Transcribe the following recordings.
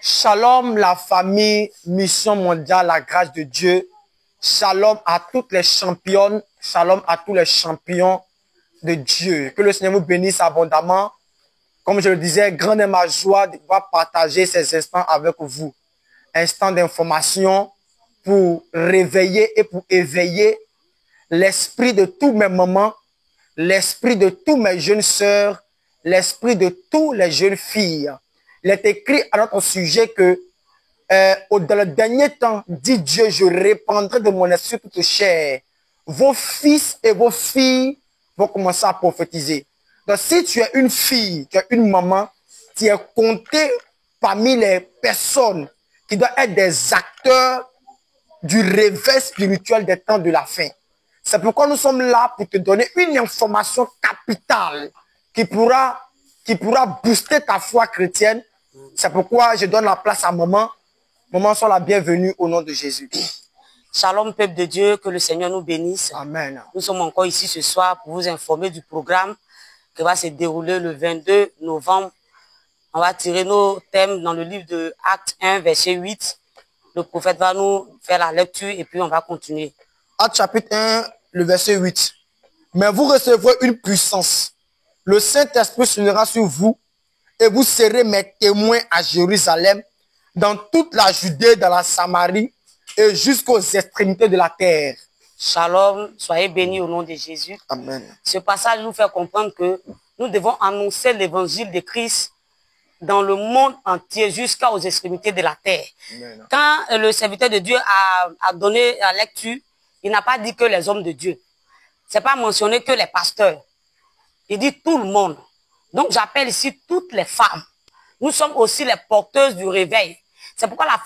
Shalom la famille Mission Mondiale, la grâce de Dieu. Shalom à toutes les championnes. Shalom à tous les champions de Dieu. Que le Seigneur vous bénisse abondamment. Comme je le disais, grande est ma joie de pouvoir partager ces instants avec vous. Instants d'information pour réveiller et pour éveiller l'esprit de tous mes mamans, l'esprit de tous mes jeunes sœurs, l'esprit de toutes les jeunes filles. Il est écrit à notre sujet que dans le dernier temps, dit Dieu, je répandrai de mon esprit toute chair. Vos fils et vos filles vont commencer à prophétiser. Donc, si tu es une fille, tu es une maman, tu es compté parmi les personnes qui doivent être des acteurs du réveil spirituel des temps de la fin. C'est pourquoi nous sommes là pour te donner une information capitale qui pourra booster ta foi chrétienne. C'est pourquoi je donne la place à maman. Maman, sois la bienvenue au nom de Jésus. Shalom, peuple de Dieu, que le Seigneur nous bénisse. Amen. Nous sommes encore ici ce soir pour vous informer du programme qui va se dérouler le 22 novembre. On va tirer nos thèmes dans le livre de Actes 1, verset 8. Le prophète va nous faire la lecture et puis on va continuer. Actes chapitre 1, le verset 8. Mais vous recevrez une puissance. Le Saint-Esprit sera sur vous et vous serez mes témoins à Jérusalem, dans toute la Judée, dans la Samarie et jusqu'aux extrémités de la terre. Shalom, soyez bénis au nom de Jésus. Amen. Ce passage nous fait comprendre que nous devons annoncer l'évangile de Christ dans le monde entier jusqu'aux extrémités de la terre. Amen. Quand le serviteur de Dieu a donné la lecture, il n'a pas dit que les hommes de Dieu. C'est pas mentionné que les pasteurs. Il dit tout le monde. Donc j'appelle ici toutes les femmes. Nous sommes aussi les porteuses du réveil. C'est pourquoi la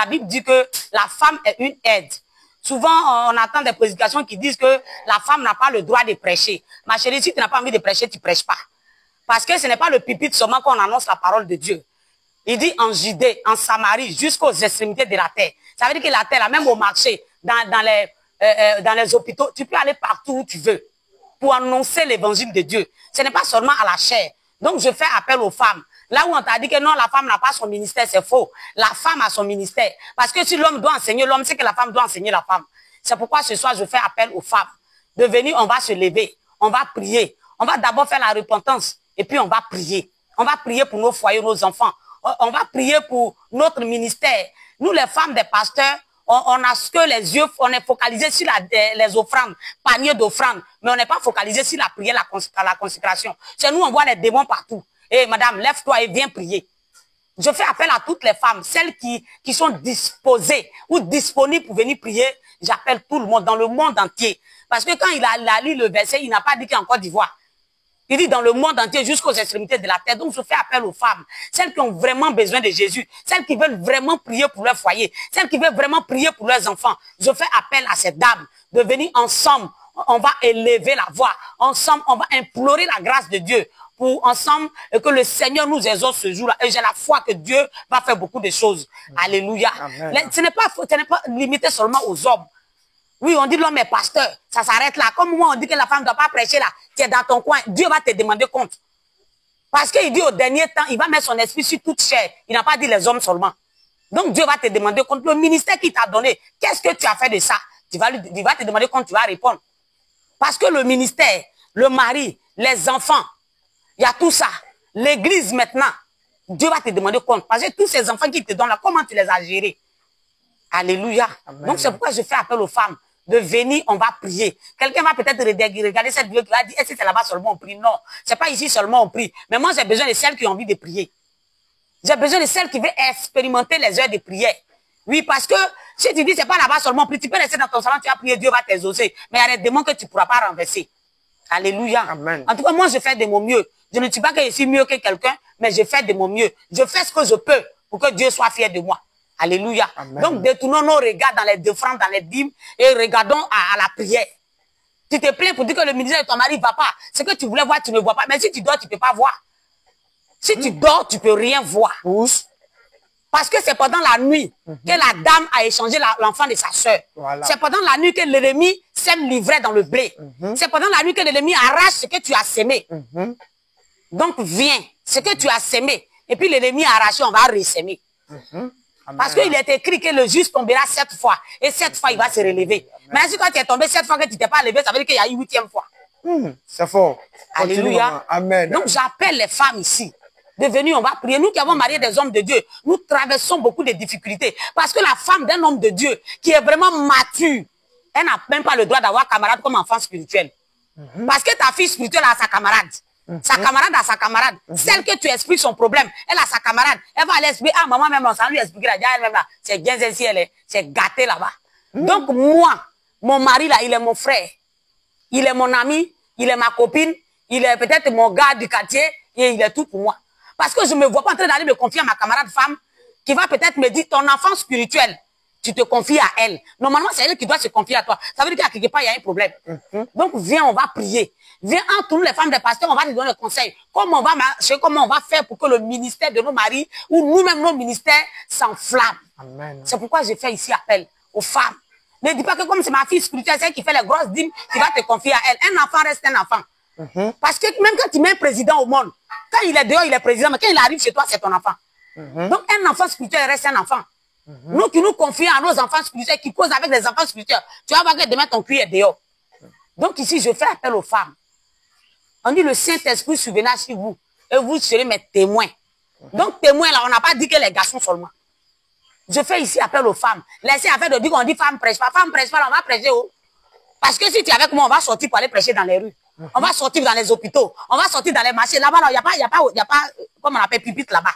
Bible dit que la femme est une aide. Souvent, on attend des prédications qui disent que la femme n'a pas le droit de prêcher. Ma chérie, si tu n'as pas envie de prêcher, tu ne prêches pas. Parce que ce n'est pas le pupitre seulement qu'on annonce la parole de Dieu. Il dit en Judée, en Samarie, jusqu'aux extrémités de la terre. Ça veut dire que la terre, là, même au marché, dans les hôpitaux, tu peux aller partout où tu veux pour annoncer l'évangile de Dieu. Ce n'est pas seulement à la chair. Donc, je fais appel aux femmes. Là où on t'a dit que non, la femme n'a pas son ministère, c'est faux. La femme a son ministère. Parce que si l'homme doit enseigner l'homme, c'est que la femme doit enseigner la femme. C'est pourquoi ce soir, je fais appel aux femmes. De venir, on va se lever. On va prier. On va d'abord faire la repentance. Et puis, on va prier. On va prier pour nos foyers, nos enfants. On va prier pour notre ministère. Nous, les femmes des pasteurs, on a ce que les yeux, on est focalisé sur les offrandes, panier d'offrandes, mais on n'est pas focalisé sur la prière, la consécration. C'est nous, on voit les démons partout. Et madame, lève-toi et viens prier. Je fais appel à toutes les femmes, celles qui sont disposées ou disponibles pour venir prier. J'appelle tout le monde, dans le monde entier. Parce que quand il a lu le verset, il n'a pas dit qu'il y a en Côte d'Ivoire. Il dit dans le monde entier jusqu'aux extrémités de la terre. Donc, je fais appel aux femmes, celles qui ont vraiment besoin de Jésus, celles qui veulent vraiment prier pour leur foyer, celles qui veulent vraiment prier pour leurs enfants. Je fais appel à ces dames de venir ensemble. On va élever la voix. Ensemble, on va implorer la grâce de Dieu pour ensemble que le Seigneur nous exauce ce jour-là. Et j'ai la foi que Dieu va faire beaucoup de choses. Alléluia. Ce n'est pas limité seulement aux hommes. Oui, on dit l'homme est pasteur, ça s'arrête là. Comme moi, on dit que la femme ne doit pas prêcher là. Tu es dans ton coin, Dieu va te demander compte. Parce qu'il dit au dernier temps, il va mettre son esprit sur toute chair. Il n'a pas dit les hommes seulement. Donc Dieu va te demander compte. Le ministère qu'il t'a donné, qu'est-ce que tu as fait de ça? Il va te demander compte, tu vas répondre. Parce que le ministère, le mari, les enfants, il y a tout ça. L'église maintenant, Dieu va te demander compte. Parce que tous ces enfants qui te donnent là, comment tu les as gérés? Alléluia. Amen. Donc c'est pourquoi je fais appel aux femmes de venir, on va prier. Quelqu'un va peut-être regarder cette vidéo qui va dire, est-ce que c'est là-bas seulement on prie? Non, c'est pas ici seulement on prie. Mais moi, j'ai besoin de celles qui ont envie de prier. J'ai besoin de celles qui veulent expérimenter les heures de prière. Oui, parce que si tu dis, c'est pas là-bas seulement on prie, tu peux rester dans ton salon, tu vas prier, Dieu va t'exaucer. Mais il y a des démons que tu ne pourras pas renverser. Alléluia. Amen. En tout cas, moi, je fais de mon mieux. Je ne dis pas que je suis mieux que quelqu'un, mais je fais de mon mieux. Je fais ce que je peux pour que Dieu soit fier de moi. Alléluia. Amen. Donc, détournons nos regards dans les offrandes, dans les dîmes et regardons à la prière. Tu te plains pour dire que le ministère de ton mari ne va pas. Ce que tu voulais voir, tu ne vois pas. Mais si tu dors, tu ne peux pas voir. Si tu dors, tu ne peux rien voir. Parce que c'est pendant la nuit que la dame a échangé l'enfant de sa soeur. Voilà. C'est pendant la nuit que l'ennemi sème l'ivraie dans le blé. C'est pendant la nuit que l'ennemi arrache ce que tu as sémé. Donc, viens. Ce que tu as sémé. Et puis l'ennemi a arraché, on va ressémer. Parce qu'il est écrit que le juste tombera 7 fois. Et 7 fois, il va se relever. Mais si toi, tu es tombé 7 fois que tu t'es pas levé, ça veut dire qu'il y a eu 8e fois. C'est fort. Alléluia. Amen. Donc, j'appelle les femmes ici. De venir, on va prier. Nous qui avons marié des hommes de Dieu, nous traversons beaucoup de difficultés. Parce que la femme d'un homme de Dieu qui est vraiment mature, elle n'a même pas le droit d'avoir camarade comme enfant spirituel. Parce que ta fille spirituelle a sa camarade. Sa camarade a sa camarade. Celle que tu expliques son problème, elle a sa camarade. Elle va aller expliquer, ah, maman, même, on s'en lui expliquer là, elle-même là. C'est bien ici, c'est gâté là-bas. Donc, moi, mon mari là, il est mon frère. Il est mon ami, il est ma copine, il est peut-être mon gars du quartier et il est tout pour moi. Parce que je ne me vois pas en train d'aller me confier à ma camarade femme qui va peut-être me dire, ton enfant spirituel, tu te confies à elle. Normalement, c'est elle qui doit se confier à toi. Ça veut dire qu'à quelque part, il y a un problème. Donc, viens, on va prier. Viens, entre nous, les femmes des pasteurs, on va te donner des conseils. Comment on va marcher, comment on va faire pour que le ministère de nos maris ou nous-mêmes, nos ministères s'enflamment. C'est pourquoi je fais ici appel aux femmes. Ne dis pas que comme c'est ma fille spirituelle, c'est elle qui fait les grosses dîmes, tu vas te confier à elle. Un enfant reste un enfant. Parce que même quand tu mets un président au monde, quand il est dehors, il est président, mais quand il arrive chez toi, c'est ton enfant. Donc, un enfant spirituel reste un enfant. Nous qui nous confions à nos enfants spirituels, qui causent avec les enfants spirituels, tu vas voir que demain ton cuir est dehors. Donc, ici, je fais appel aux femmes. On dit le Saint-Esprit surviendra sur vous et vous serez mes témoins. Donc, témoins, là, on n'a pas dit que les garçons seulement. Je fais ici appel aux femmes. Laissez affaire de dire qu'on dit femme prêche pas. Femme prêche pas, on va prêcher où? Parce que si tu es avec moi, on va sortir pour aller prêcher dans les rues. On va sortir dans les hôpitaux. On va sortir dans les marchés. Là-bas, il n'y a pas, comme on appelle, pupitre là-bas.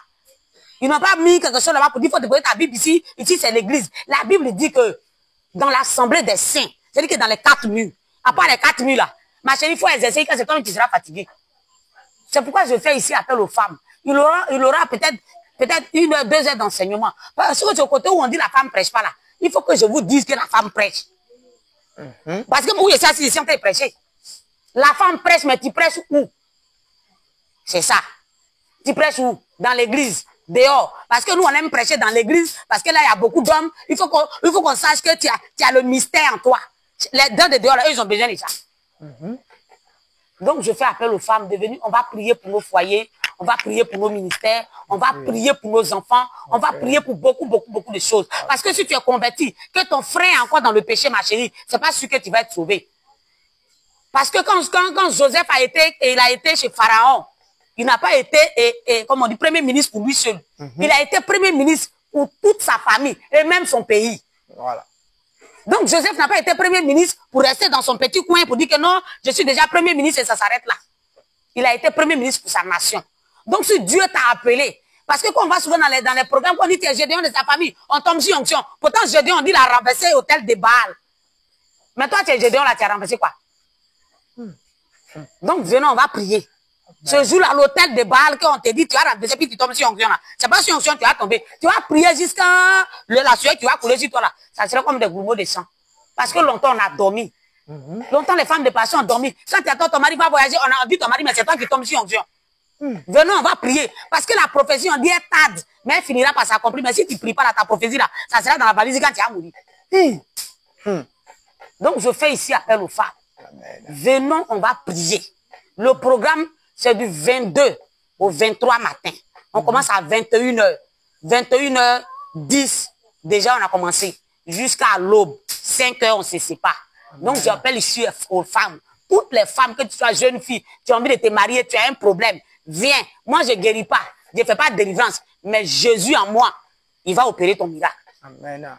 Ils n'ont pas mis quelque chose là-bas pour dire qu'il faut déposer ta Bible ici. Ici, c'est l'église. La Bible dit que dans l'assemblée des saints, c'est-à-dire que dans les 4 murs, à part les 4 murs là, ma chérie, il faut exercer quand c'est toi qui seras fatigué. C'est pourquoi je fais ici appel aux femmes. Il aura peut-être 1 heure, 2 heures d'enseignement. Parce que ce côté où on dit la femme prêche pas là, il faut que je vous dise que la femme prêche. Parce que vous, je suis assis ici en train de prêcher. La femme prêche, mais tu prêches où? C'est ça. Tu prêches où? Dans l'église, dehors. Parce que nous, on aime prêcher dans l'église, parce que là, il y a beaucoup d'hommes. Il faut qu'on sache que tu as le mystère en toi. Les dents de dehors, là, eux, ils ont besoin de ça. Donc, je fais appel aux femmes de venir. On va prier pour nos foyers. On va prier pour nos ministères. On va prier pour nos enfants. On va prier pour beaucoup de choses. Parce que si tu es converti, que ton frère est encore dans le péché, ma chérie, c'est pas sûr que tu vas être sauvé. Parce que quand Joseph a été chez Pharaon, il n'a pas été, comme on dit, premier ministre pour lui seul. Il a été premier ministre pour toute sa famille et même son pays. Voilà. Donc, Joseph n'a pas été premier ministre pour rester dans son petit coin pour dire que non, je suis déjà premier ministre et ça s'arrête là. Il a été premier ministre pour sa nation. Donc, si Dieu t'a appelé, parce que quand on va souvent dans les programmes, on dit que tu es Gédéon de sa famille, on tombe sur onction. Pourtant, Gédéon, on dit, il a renversé l'hôtel de Baal. Mais toi, tu es Gédéon, là, tu as renversé quoi? Donc, venons, on va prier. Ce jour-là, l'hôtel de Baal, quand on te dit, tu as renversé, puis tu tombes sur onction là. C'est pas sur onction, tu vas tomber. Tu vas prier jusqu'à la sueur qui va couler sur toi là. Ça serait comme des grumeaux de sang. Parce que longtemps, on a dormi. Longtemps, les femmes de passion ont dormi. Quand tu attends ton mari va voyager, on a dit ton mari, mais c'est toi qui tombes sur onction. Venons, on va prier. Parce que la prophétie, on dit, elle tarde, mais elle finira par s'accomplir. Mais si tu ne pries pas là, ta prophétie là, ça sera dans la valise quand tu vas mourir. Donc, je fais ici appel aux femmes. Venons, on va prier. Le programme, c'est du 22 au 23 matin. On commence à 21h. 21h10, déjà, on a commencé. Jusqu'à l'aube. 5h, on se sépare. Donc, j'appelle ici aux femmes. Toutes les femmes, que tu sois jeune fille, tu as envie de te marier, tu as un problème. Viens. Moi, je ne guéris pas. Je ne fais pas de délivrance. Mais Jésus en moi, il va opérer ton miracle. Amen.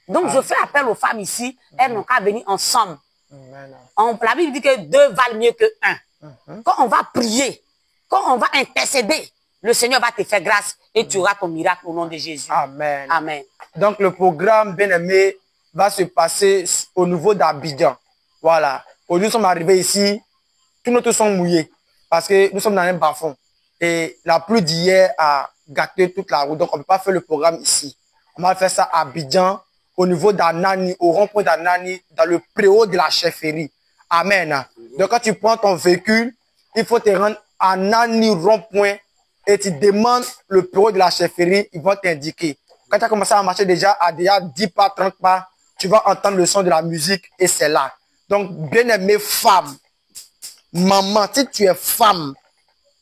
Donc, je fais appel aux femmes ici. Elles n'ont qu'à venir ensemble. La Bible dit que 2 valent mieux que 1. Quand on va prier, quand on va intercéder, le Seigneur va te faire grâce et tu auras ton miracle au nom de Jésus. Amen. Amen. Donc, le programme, bien aimé, va se passer au niveau d'Abidjan. Voilà. Aujourd'hui, nous sommes arrivés ici, tous nos toits sont mouillés parce que nous sommes dans un bas-fond. Et la pluie d'hier a gâté toute la route. Donc, on ne peut pas faire le programme ici. On va faire ça à Abidjan, au niveau d'Anani, au rond-point d'Anani, dans le préau de la chefferie. Amen. Donc, quand tu prends ton véhicule, il faut te rendre à Anani rond-point et tu demandes le préau de la chefferie, ils vont t'indiquer. Quand tu as commencé à marcher déjà à 10 pas, 30 pas, tu vas entendre le son de la musique et c'est là. Donc, bien-aimée femme, maman, si tu es femme,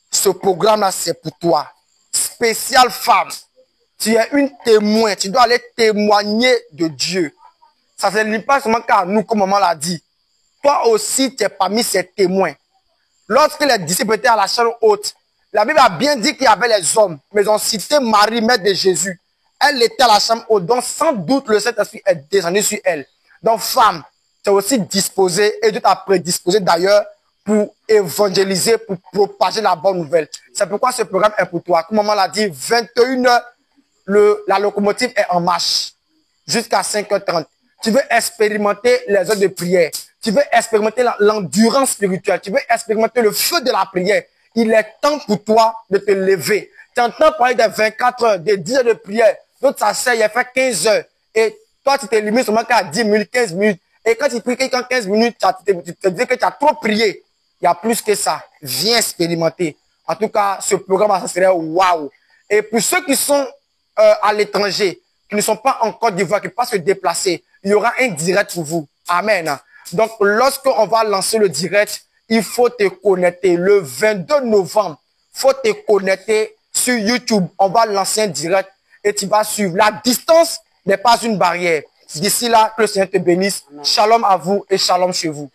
ce programme-là, c'est pour toi. Spécial femme. Tu es une témoin. Tu dois aller témoigner de Dieu. Ça ne se limite pas seulement qu'à nous, comme maman l'a dit. Toi aussi, tu es parmi ces témoins. Lorsque les disciples étaient à la chambre haute, la Bible a bien dit qu'il y avait les hommes, mais ils ont cité Marie, mère de Jésus. Elle était à la chambre haute, donc sans doute le Saint-Esprit est descendu sur elle. Donc, femme, tu es aussi disposée, et Dieu t'a prédisposé d'ailleurs pour évangéliser, pour propager la bonne nouvelle. C'est pourquoi ce programme est pour toi. Comme maman l'a dit, 21h, la locomotive est en marche jusqu'à 5h30. Tu veux expérimenter les heures de prière. Tu veux expérimenter l'endurance spirituelle. Tu veux expérimenter le feu de la prière. Il est temps pour toi de te lever. Tu entends parler des 24 heures, des 10 heures de prière. D'autres s'asseyent, il fait 15 heures. Et toi, tu te limites seulement qu'à 10 minutes, 15 minutes. Et quand tu pries quelqu'un 15 minutes, tu te dis que tu as trop prié. Il y a plus que ça. Viens expérimenter. En tout cas, ce programme, ça serait waouh. Et pour ceux qui sont à l'étranger, qui ne sont pas en Côte d'Ivoire, qui ne peuvent pas se déplacer, il y aura un direct pour vous. Amen. Donc, lorsqu'on va lancer le direct, il faut te connecter. Le 22 novembre, il faut te connecter sur YouTube. On va lancer un direct et tu vas suivre. La distance n'est pas une barrière. D'ici là, que le Seigneur te bénisse. Amen. Shalom à vous et shalom chez vous.